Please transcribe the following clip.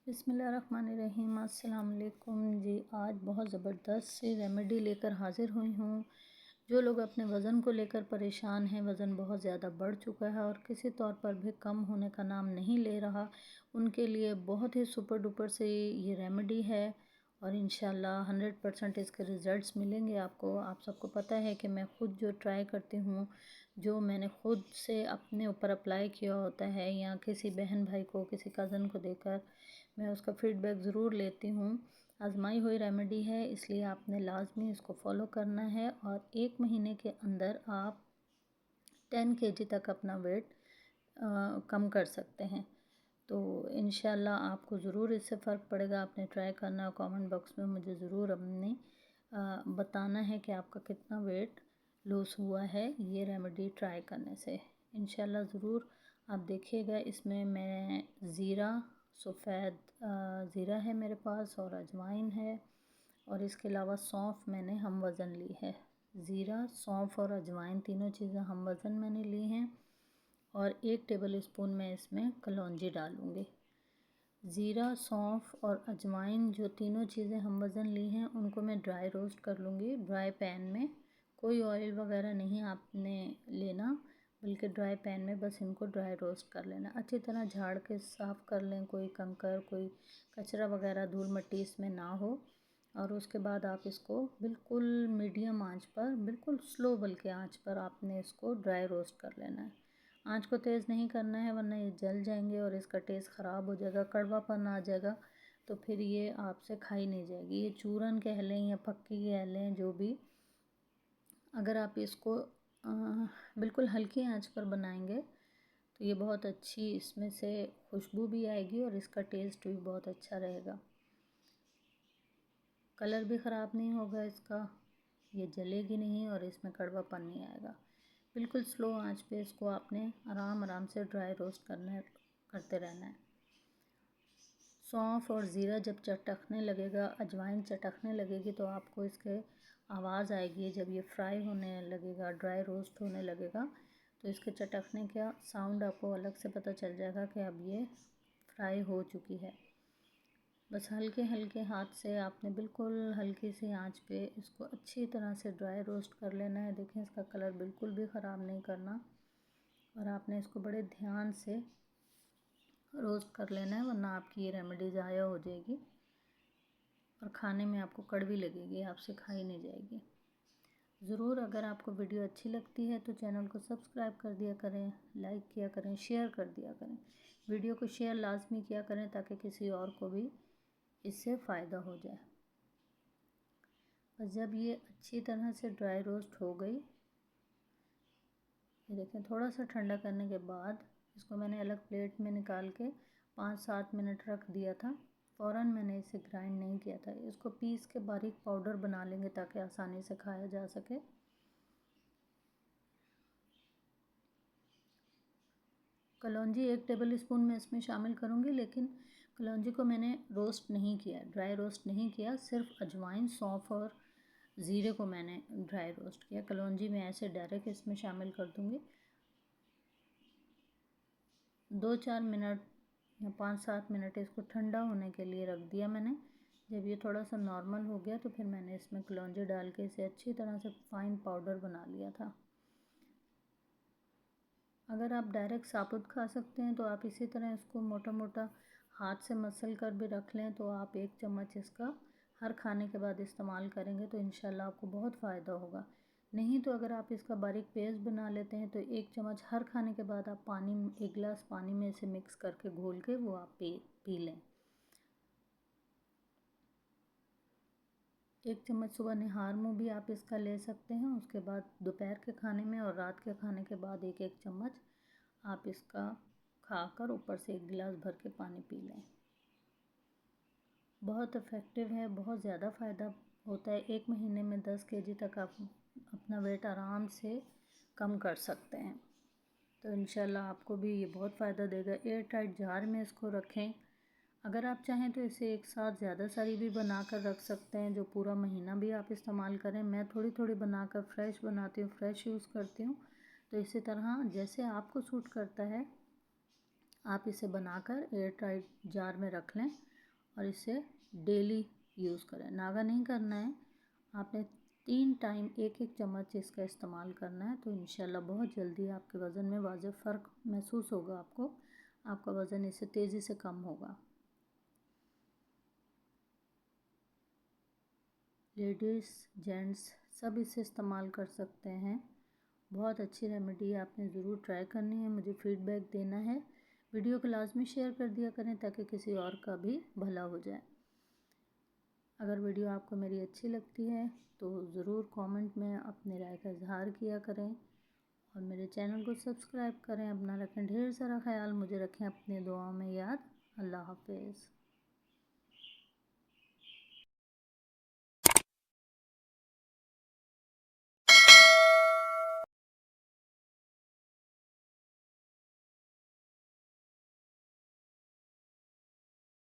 बिस्मिल्लाहिर्रहमानिर्रहीम। अस्सलाम वालेकुम जी। आज बहुत ज़बरदस्त सी रेमेडी लेकर हाज़िर हुई हूँ। जो लोग अपने वज़न को लेकर परेशान हैं, वज़न बहुत ज़्यादा बढ़ चुका है और किसी तौर पर भी कम होने का नाम नहीं ले रहा, उनके लिए बहुत ही सुपर डुपर से ये रेमेडी है और इंशाल्लाह 100% इसके रिज़ल्ट्स मिलेंगे आपको। आप सबको पता है कि मैं ख़ुद जो ट्राई करती हूँ, जो मैंने ख़ुद से अपने ऊपर अप्लाई किया होता है या किसी बहन भाई को, किसी कज़न को देकर मैं उसका फ़ीडबैक ज़रूर लेती हूँ। आजमाई हुई रेमेडी है, इसलिए आपने लाज़मी इसको फॉलो करना है और 1 महीने के अंदर आप 10 केजी तक अपना वेट कम कर सकते हैं। तो इंशाल्लाह आपको ज़रूर इससे फ़र्क पड़ेगा। आपने ट्राई करना, कमेंट बॉक्स में मुझे ज़रूर अपने बताना है कि आपका कितना वेट लूज़ हुआ है ये रेमेडी ट्राई करने से। इंशाल्लाह ज़रूर आप देखिएगा। इसमें मैं ज़ीरा, सफ़ेद ज़ीरा है मेरे पास और अजवाइन है और इसके अलावा सौंफ मैंने हम वज़न ली है। ज़ीरा, सौंफ और अजवाइन तीनों चीज़ें हम वज़न मैंने ली हैं और 1 टेबल स्पून मैं इसमें कलौंजी डालूँगी। ज़ीरा, सौंफ और अजवाइन जो तीनों चीज़ें हम वज़न ली हैं, उनको मैं ड्राई रोस्ट कर लूँगी ड्राई पैन में। कोई ऑयल वगैरह नहीं आपने लेना, बल्कि ड्राई पैन में बस इनको ड्राई रोस्ट कर लेना। अच्छी तरह झाड़ के साफ़ कर लें, कोई कंकर, कोई कचरा वगैरह, धूल मिट्टी इसमें ना हो। और उसके बाद आप इसको बिल्कुल मीडियम आंच पर, बिल्कुल स्लो बल्कि आंच पर आपने इसको ड्राई रोस्ट कर लेना है। आंच को तेज़ नहीं करना है, वरना ये जल जाएंगे और इसका टेस्ट ख़राब हो जाएगा, कड़वापन आ जाएगा, तो फिर ये आपसे खाई नहीं जाएगी। ये चूरन कह लें या पक्की कह लें, जो भी, अगर आप इसको बिल्कुल हल्की आंच पर बनाएंगे तो ये बहुत अच्छी इसमें से खुशबू भी आएगी और इसका टेस्ट भी बहुत अच्छा रहेगा। कलर भी ख़राब नहीं होगा इसका, ये जलेगी नहीं और इसमें कड़वापन नहीं आएगा। बिल्कुल स्लो आंच पे इसको आपने आराम से ड्राई रोस्ट करते रहना है। सौंफ और ज़ीरा जब चटकने लगेगा, अजवाइन चटकने लगेगी, तो आपको इसके आवाज़ आएगी। जब ये फ्राई होने लगेगा, ड्राई रोस्ट होने लगेगा, तो इसके चटकने का साउंड आपको अलग से पता चल जाएगा कि अब ये फ्राई हो चुकी है। बस हल्के हल्के हाथ से आपने बिल्कुल हल्की सी आंच पे इसको अच्छी तरह से ड्राई रोस्ट कर लेना है। देखें, इसका कलर बिल्कुल भी ख़राब नहीं करना और आपने इसको बड़े ध्यान से रोस्ट कर लेना है, वरना आपकी ये रेमेडी ज़ाया हो जाएगी और खाने में आपको कड़वी लगेगी, आपसे खाई नहीं जाएगी। ज़रूर अगर आपको वीडियो अच्छी लगती है तो चैनल को सब्सक्राइब कर दिया करें, लाइक किया करें, शेयर कर दिया करें। वीडियो को शेयर लाजमी किया करें ताकि किसी और को भी इससे फ़ायदा हो जाए। बस जब ये अच्छी तरह से ड्राई रोस्ट हो गई, ये देखें, थोड़ा सा ठंडा करने के बाद इसको मैंने अलग प्लेट में निकाल के 5-7 मिनट रख दिया था। फ़ौरन मैंने इसे ग्राइंड नहीं किया था। इसको पीस के बारीक पाउडर बना लेंगे ताकि आसानी से खाया जा सके। कलौंजी 1 टेबल स्पून मैं इसमें शामिल करूँगी, लेकिन कलौंजी को मैंने रोस्ट नहीं किया, ड्राई रोस्ट नहीं किया। सिर्फ अजवाइन, सौंफ और ज़ीरे को मैंने ड्राई रोस्ट किया। कलौंजी मैं ऐसे डायरेक्ट इसमें शामिल कर दूँगी। 2-4 मिनट या 5-7 मिनट इसको ठंडा होने के लिए रख दिया मैंने। जब ये थोड़ा सा नॉर्मल हो गया तो फिर मैंने इसमें कलौंजी डाल के इसे अच्छी तरह से फ़ाइन पाउडर बना लिया था। अगर आप डायरेक्ट साबुत खा सकते हैं तो आप इसी तरह इसको मोटा मोटा हाथ से मसल कर भी रख लें, तो आप 1 चम्मच इसका हर खाने के बाद इस्तेमाल करेंगे तो इंशाल्लाह आपको बहुत फ़ायदा होगा। नहीं तो अगर आप इसका बारीक पेस्ट बना लेते हैं तो 1 चम्मच हर खाने के बाद आप 1 गिलास पानी में इसे मिक्स करके घोल के वो आप पी लें। 1 चम्मच सुबह निहार मुँह भी आप इसका ले सकते हैं। उसके बाद दोपहर के खाने में और रात के खाने के बाद 1-1 चम्मच आप इसका खाकर ऊपर से 1 गिलास भर के पानी पी लें। बहुत इफ़ेक्टिव है, बहुत ज़्यादा फ़ायदा होता है। 1 महीने में 10 केजी तक आप अपना वेट आराम से कम कर सकते हैं। तो इंशाल्लाह आपको भी ये बहुत फ़ायदा देगा। एयर टाइट जार में इसको रखें। अगर आप चाहें तो इसे एक साथ ज़्यादा सारी भी बना कर रख सकते हैं, जो पूरा महीना भी आप इस्तेमाल करें। मैं थोड़ी थोड़ी बनाकर फ्रेश बनाती हूँ, फ्रेश यूज़ करती हूँ। तो इसी तरह जैसे आपको सूट करता है आप इसे बनाकर एयर टाइट जार में रख लें और इसे डेली यूज़ करें। नागा नहीं करना है, आपने 3 टाइम 1-1 चम्मच इसका इस्तेमाल करना है, तो इंशाल्लाह बहुत जल्दी आपके वज़न में वाज़िब फ़र्क महसूस होगा आपको। आपका वज़न इससे तेज़ी से कम होगा। लेडीज़, जेंट्स सब इसे इस्तेमाल कर सकते हैं। बहुत अच्छी रेमेडी है, आपने ज़रूर ट्राई करनी है, मुझे फ़ीडबैक देना है। वीडियो को लाज़मी शेयर कर दिया करें ताकि किसी और का भी भला हो जाए। अगर वीडियो आपको मेरी अच्छी लगती है तो ज़रूर कमेंट में अपनी राय का इज़हार किया करें और मेरे चैनल को सब्सक्राइब करें। अपना रखें ढेर सारा ख्याल, मुझे रखें अपनी दुआओं में याद। अल्लाह हाफ़िज़।